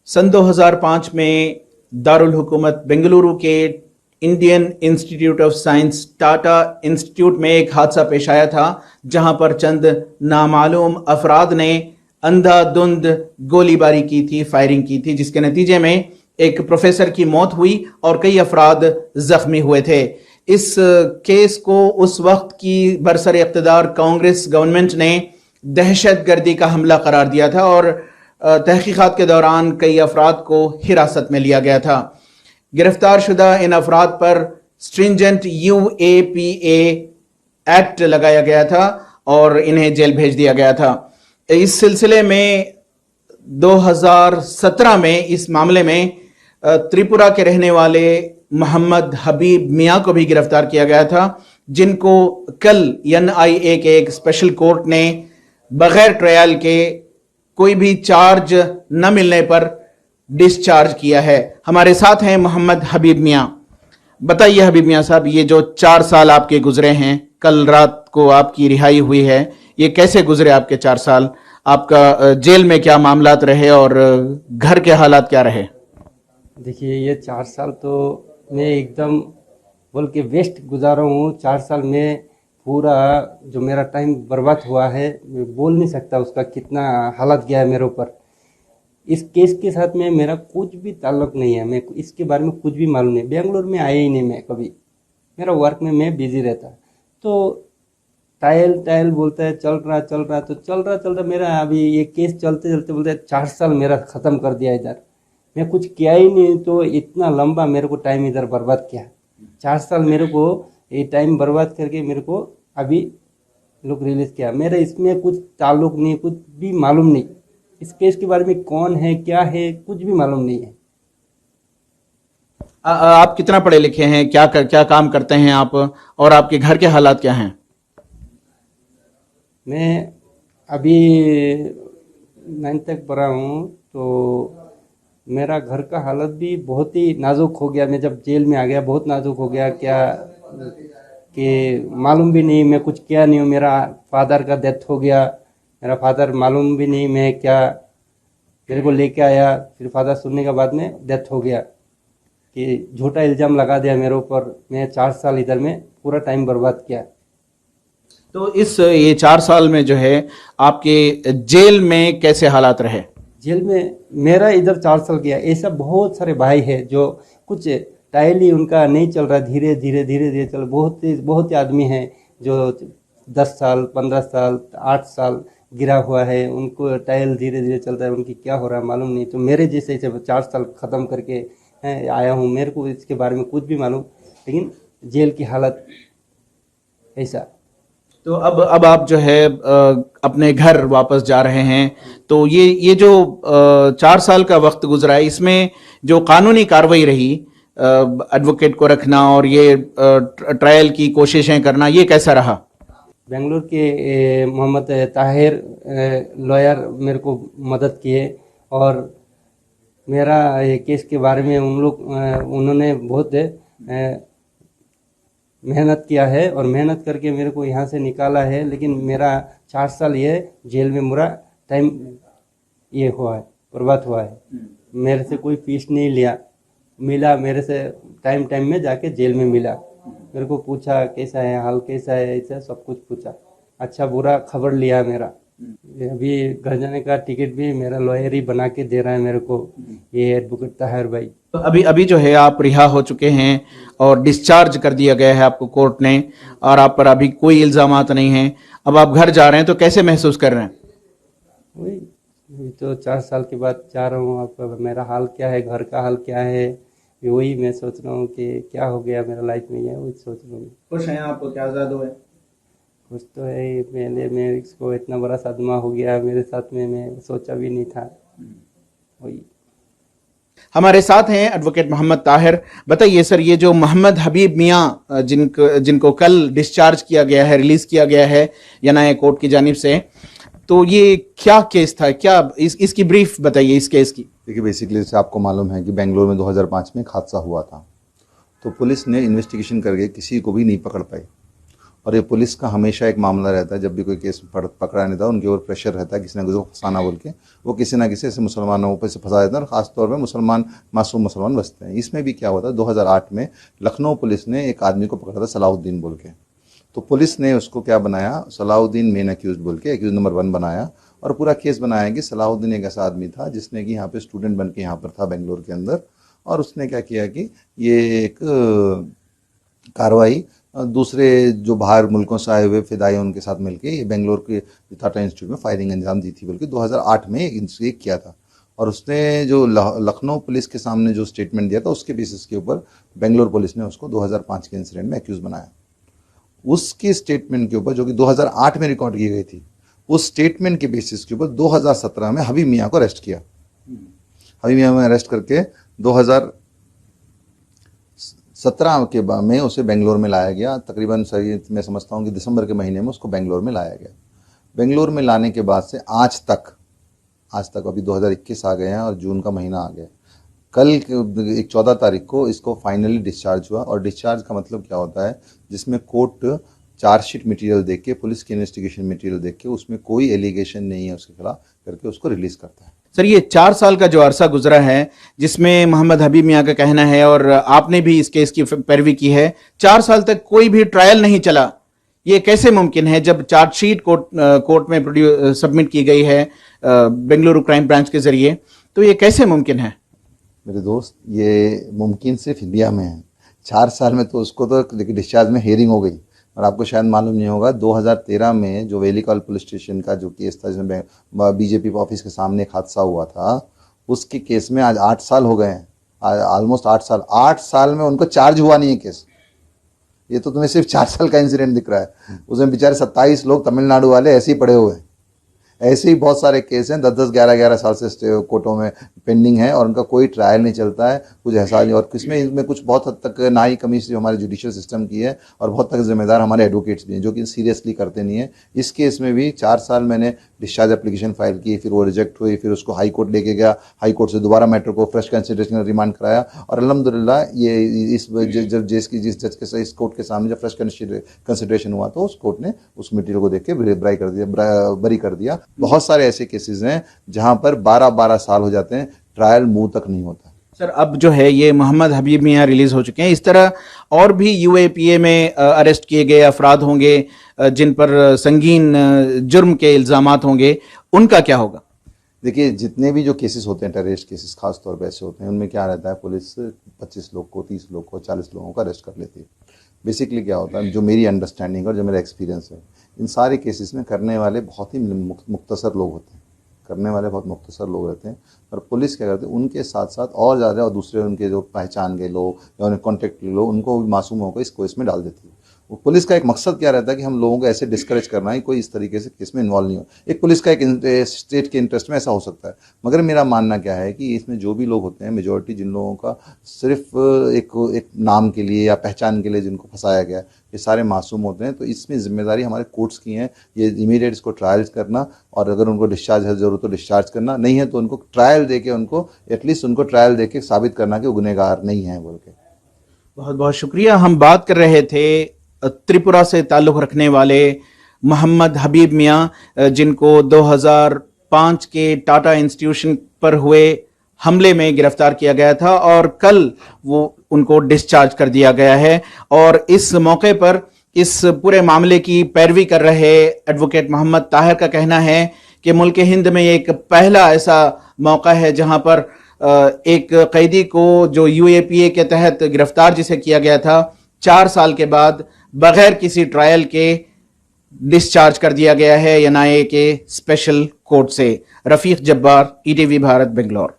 सन 2005 में दारुल हुकूमत बेंगलुरु के Indian institute of science Tata institute में एक हादसा पेश आया था, जहां पर चंद नामालूम अफराद ने अंधाधुंध गोलीबारी की थी, फायरिंग की थी, जिसके नतीजे में एक प्रोफेसर की मौत हुई और कई अफराद जख्मी हुए थे। इस केस को उस वक्त की बरसर इक़्तिदार कांग्रेस गवर्नमेंट ने दहशतगर्दी का हमला करार दिया था और तहकीकात के दौरान कई अफराद को हिरासत में लिया गया था। गिरफ्तार शुदा इन अफराद पर स्ट्रिंजेंट UAPA एक्ट लगाया गया था और इन्हें जेल भेज दिया गया था। इस सिलसिले में 2017 में इस मामले में त्रिपुरा के रहने वाले मोहम्मद हबीब मियां को भी गिरफ्तार किया गया था, जिनको कल NIA के एक स्पेशल कोर्ट ने बगैर ट्रायल के कोई भी चार्ज न मिलने पर डिस्चार्ज किया है। हमारे साथ हैं मोहम्मद हबीब मियां। बताइए हबीब मियां साहब, ये जो 4 साल आपके गुजरे हैं, कल रात को आपकी रिहाई हुई है, ये कैसे गुजरे आपके 4 साल? आपका जेल में क्या मामलात रहे और घर के हालात क्या रहे? देखिए, ये 4 साल तो मैं एकदम बोल के वेस्ट गुजारा हूँ। 4 साल में पूरा जो मेरा टाइम बर्बाद हुआ है, मैं बोल नहीं सकता उसका कितना हालत गया है मेरे ऊपर। इस केस के साथ में मेरा कुछ भी ताल्लुक नहीं है, मैं इसके बारे में कुछ भी मालूम नहीं। बेंगलोर में आया ही नहीं मैं कभी, मेरा वर्क में मैं बिजी रहता। तो टायल बोलता है चल रहा मेरा अभी ये केस चलते चलते बोलते 4 साल मेरा ख़त्म कर दिया इधर। मैं कुछ किया ही नहीं, तो इतना लंबा मेरे को टाइम इधर बर्बाद किया। 4 साल मेरे को ये टाइम बर्बाद करके मेरे को अभी लोग रिलीज किया। मेरा इसमें कुछ ताल्लुक नहीं, कुछ भी मालूम नहीं। इस केस के बारे में कौन है क्या है कुछ भी मालूम नहीं है। आप कितना पढ़े लिखे हैं, क्या काम करते हैं आप, और आपके घर के हालात क्या हैं? मैं अभी 9th तक पढ़ा हूँ, तो मेरा घर का हालत भी बहुत ही नाजुक हो गया। मैं जब जेल में आ गया बहुत नाजुक हो गया, क्या कि मालूम भी नहीं मैं कुछ किया नहीं हूँ। मेरा फादर का डेथ हो गया, मेरा फादर मालूम भी नहीं मैं क्या, मेरे को लेके आया, फिर फादर सुनने के बाद में डेथ हो गया कि झूठा इल्ज़ाम लगा दिया मेरे ऊपर। मैं 4 साल इधर में पूरा टाइम बर्बाद किया। तो ये 4 साल में जो है आपके जेल में कैसे हालात रहे? जेल में मेरा इधर 4 साल गया। ऐसा बहुत सारे भाई है जो कुछ टाइल ही उनका नहीं चल रहा, धीरे धीरे चल। बहुत ही आदमी हैं जो 10 साल 15 साल 8 साल गिरा हुआ है, उनको टाइल धीरे धीरे चलता है, उनकी क्या हो रहा है मालूम नहीं। तो मेरे जैसे 4 साल ख़त्म करके आया हूँ, मेरे को इसके बारे में कुछ भी मालूम, लेकिन जेल की हालत ऐसा। तो अब आप जो है अपने घर वापस जा रहे हैं, तो ये जो 4 साल का वक्त गुजरा है, इसमें जो कानूनी कार्रवाई रही, एडवोकेट को रखना और ये ट्रायल की कोशिशें करना, ये कैसा रहा? बेंगलुरु के मोहम्मद ताहिर लॉयर मेरे को मदद किए और मेरा केस के बारे में उन्होंने बहुत मेहनत किया है और मेहनत करके मेरे को यहाँ से निकाला है। लेकिन मेरा 4 साल ये जेल में पूरा टाइम ये हुआ है, बर्बाद हुआ है। मेरे से कोई फीस नहीं मिला मेरे से टाइम में जाके जेल में मिला। मेरे को पूछा कैसा है हाल, कैसा है, ऐसा सब कुछ पूछा, अच्छा बुरा खबर लिया मेरा। अभी घर जाने का टिकट भी मेरा लॉयर ही बना के दे रहा है मेरे को, ये एडवोकेट ताहिर भाई। तो अभी जो है आप रिहा हो चुके हैं और डिस्चार्ज कर दिया गया है आपको कोर्ट ने, और आप पर अभी कोई इल्जामात नहीं है। अब आप घर जा रहे हैं, तो कैसे महसूस कर रहे हैं? वही तो 4 साल के बाद जा रहा हूँ। अब मेरा हाल क्या है, घर का हाल क्या है, वही मैं सोच रहा हूँ कि क्या हो गया मेरा लाइफ में, ये वही सोच रहा हूँ। खुश हैं आप? क्या आज़ाद हुए? कुछ तो है, पहले मेरे को इतना बड़ा सदमा हो गया मेरे साथ में, मैं सोचा भी नहीं था। वही हमारे साथ हैं एडवोकेट मोहम्मद ताहिर। बताइए सर, ये जो मोहम्मद हबीब मियां जिनको कल डिस्चार्ज किया गया है, रिलीज किया गया है NIA कोर्ट की जानिब से, तो ये क्या केस था, क्या इसकी ब्रीफ बताइए इस केस की। देखिए, बेसिकली जैसे आपको मालूम है कि बेंगलोर में 2005 में एक हादसा हुआ था, तो पुलिस ने इन्वेस्टिगेशन करके किसी को भी नहीं पकड़ पाई। और ये पुलिस का हमेशा एक मामला रहता है, जब भी कोई केस पकड़ा नहीं था उनके ऊपर प्रेशर रहता है किसी ना किसी को फंसाना बोल के, वो किसी ना किसी ऐसे मुसलमानों पर से फंसा देते हैं और ख़ासतौर पर मुसलमान मासूम मुसलमान बचते हैं। इसमें भी क्या हुआ था, 2008 में लखनऊ पुलिस ने एक आदमी को पकड़ा था सलाहुद्दीन बोल के। तो पुलिस ने उसको क्या बनाया, सलाहुद्दीन मेन एक्यूज बोल के एक्यूज नंबर 1 बनाया और पूरा केस बनाया कि सलाहुद्दीन एक ऐसा आदमी था जिसने कि यहाँ पे स्टूडेंट बन के यहाँ पर था बेंगलोर के अंदर, और उसने क्या किया कि ये एक कार्रवाई दूसरे जो बाहर मुल्कों से आए हुए फिदाई उनके साथ मिलके ये बेंगलोर के टाटा इंस्टीट्यूट में फायरिंग अंजाम दी थी बोल के 2008 में ये किया था। और उसने जो लखनऊ पुलिस के सामने जो स्टेटमेंट दिया था उसके बेसिस के ऊपर बेंगलोर पुलिस ने उसको 2005 के इंसिडेंट में एक्यूज बनाया। उसके स्टेटमेंट के ऊपर जो कि 2008 में रिकॉर्ड की गई थी, उस स्टेटमेंट के बेसिस के ऊपर 2017 में हबीब मियाँ को अरेस्ट किया। हबीब मियाँ में अरेस्ट करके 2017 के बाद में उसे बेंगलोर में लाया गया। तकरीबन सही मैं समझता हूँ कि दिसंबर के महीने में उसको बेंगलोर में लाया गया। बेंगलोर में लाने के बाद से आज तक अभी 2021 आ गए हैं और जून का महीना आ गया। कल एक 14 तारीख को इसको फाइनली डिस्चार्ज हुआ। और डिस्चार्ज का मतलब क्या होता है, जिसमें कोर्ट चार्जशीट मटेरियल देख के, पुलिस की इन्वेस्टिगेशन मटेरियल देख के उसमें कोई एलिगेशन नहीं है उसके खिलाफ करके उसको रिलीज करता है। सर, ये 4 साल का जो अरसा गुजरा है जिसमें मोहम्मद हबीब मियाँ का कहना है और आपने भी इस केस की पैरवी की है, 4 साल तक कोई भी ट्रायल नहीं चला, ये कैसे मुमकिन है जब चार्जशीट कोर्ट में सबमिट की गई है बेंगलुरु क्राइम ब्रांच के जरिए, तो ये कैसे मुमकिन है? मेरे दोस्त, ये मुमकिन सिर्फ इंडिया में है। 4 साल में तो उसको तो डिस्चार्ज में हेयरिंग हो गई। और आपको शायद मालूम नहीं होगा, 2013 में जो वेलीकॉल पुलिस स्टेशन का जो केस था जिसमें बीजेपी ऑफिस के सामने एक हादसा हुआ था, उसके केस में आज 8 साल हो गए हैं, ऑलमोस्ट 8 साल। 8 साल में उनको चार्ज हुआ नहीं है केस। ये तो तुम्हें सिर्फ 4 साल का इंसिडेंट दिख रहा है, उसमें बेचारे 27 लोग तमिलनाडु वाले ऐसे ही पड़े हुए हैं। ऐसे ही बहुत सारे केस हैं 10-10, 11-11 साल से कोर्टों में पेंडिंग है और उनका कोई ट्रायल नहीं चलता है, कुछ ऐसा नहीं। और किसमें इनमें कुछ बहुत हद तक ना ही कमी जो हमारे जुडिशियल सिस्टम की है और बहुत तक जिम्मेदार हमारे एडवोकेट्स भी हैं जो कि सीरियसली करते नहीं है। इस केस में भी 4 साल मैंने डिस्चार्ज एप्लीकेशन फाइल की, फिर वो रिजेक्ट हुई, फिर उसको हाई कोर्ट लेके गया, हाई कोर्ट से दोबारा मैटर को फ्रेश कंसिडरेशन रिमांड कराया और अल्हम्दुलिल्लाह ये जब जिस जज के इस कोर्ट के सामने जब फ्रेश कंसिडरेशन हुआ तो उस कोर्ट ने उस मटीरियल को देख के बरी कर दिया। बहुत सारे ऐसे केसेस हैं जहां पर 12-12 साल हो जाते हैं, ट्रायल मुंह तक नहीं होता। सर, अब जो है ये मोहम्मद हबीब मियाँ रिलीज हो चुके हैं, इस तरह और भी यूएपीए में अरेस्ट किए गए अफराद होंगे जिन पर संगीन जुर्म के इल्जामात होंगे, उनका क्या होगा? देखिए, जितने भी जो केसेस होते हैं, टेररिस्ट केसेस खासतौर पर ऐसे होते हैं, उनमें क्या रहता है, पुलिस 25 लोग को, 30 लोग को, 40 लोगों को अरेस्ट कर लेती है। बेसिकली क्या होता है, जो मेरी अंडरस्टैंडिंग और जो मेरा एक्सपीरियंस है, इन सारे केसेस में करने वाले बहुत ही मुख्तसर लोग होते हैं, करने वाले बहुत मुख्तसर लोग रहते हैं। और पुलिस क्या करते हैं, उनके साथ साथ और ज़्यादा और दूसरे उनके जो पहचान के लोग या उन्हें कॉन्टेक्ट के लोग, उनको भी मासूम होकर इस केस में डाल देती है। वो पुलिस का एक मकसद क्या रहता है कि हम लोगों को ऐसे डिस्करेज करना है, कोई इस तरीके से केस में इन्वॉल्व नहीं हो। एक पुलिस का एक स्टेट के इंटरेस्ट में ऐसा हो सकता है, मगर मेरा मानना क्या है कि इसमें जो भी लोग होते हैं, मेजॉरिटी जिन लोगों का सिर्फ एक नाम के लिए या पहचान के लिए जिनको फंसाया गया, ये सारे मासूम होते हैं। तो इसमें जिम्मेदारी हमारे कोर्ट्स की है, ये इमीडिएट इसको ट्रायल्स करना और अगर उनको डिस्चार्ज है ज़रूरत तो डिस्चार्ज करना, नहीं है तो उनको ट्रायल देके उनको एटलीस्ट उनको ट्रायल देके साबित करना कि वो गुनहगार नहीं है बोल के। बहुत बहुत शुक्रिया। हम बात कर रहे थे त्रिपुरा से ताल्लुक़ रखने वाले मोहम्मद हबीब मियाँ, जिनको 2005 के टाटा इंस्टीट्यूशन पर हुए हमले में गिरफ्तार किया गया था और कल वो उनको डिस्चार्ज कर दिया गया है। और इस मौके पर इस पूरे मामले की पैरवी कर रहे एडवोकेट मोहम्मद ताहिर का कहना है कि मुल्क हिंद में एक पहला ऐसा मौका है जहां पर एक कैदी को जो यूएपीए के तहत गिरफ्तार जिसे किया गया था, 4 साल के बाद बगैर किसी ट्रायल के डिस्चार्ज कर दिया गया है एनआईए के स्पेशल कोर्ट से। रफीक जब्बार, ईटीवी भारत, बेंगलोर।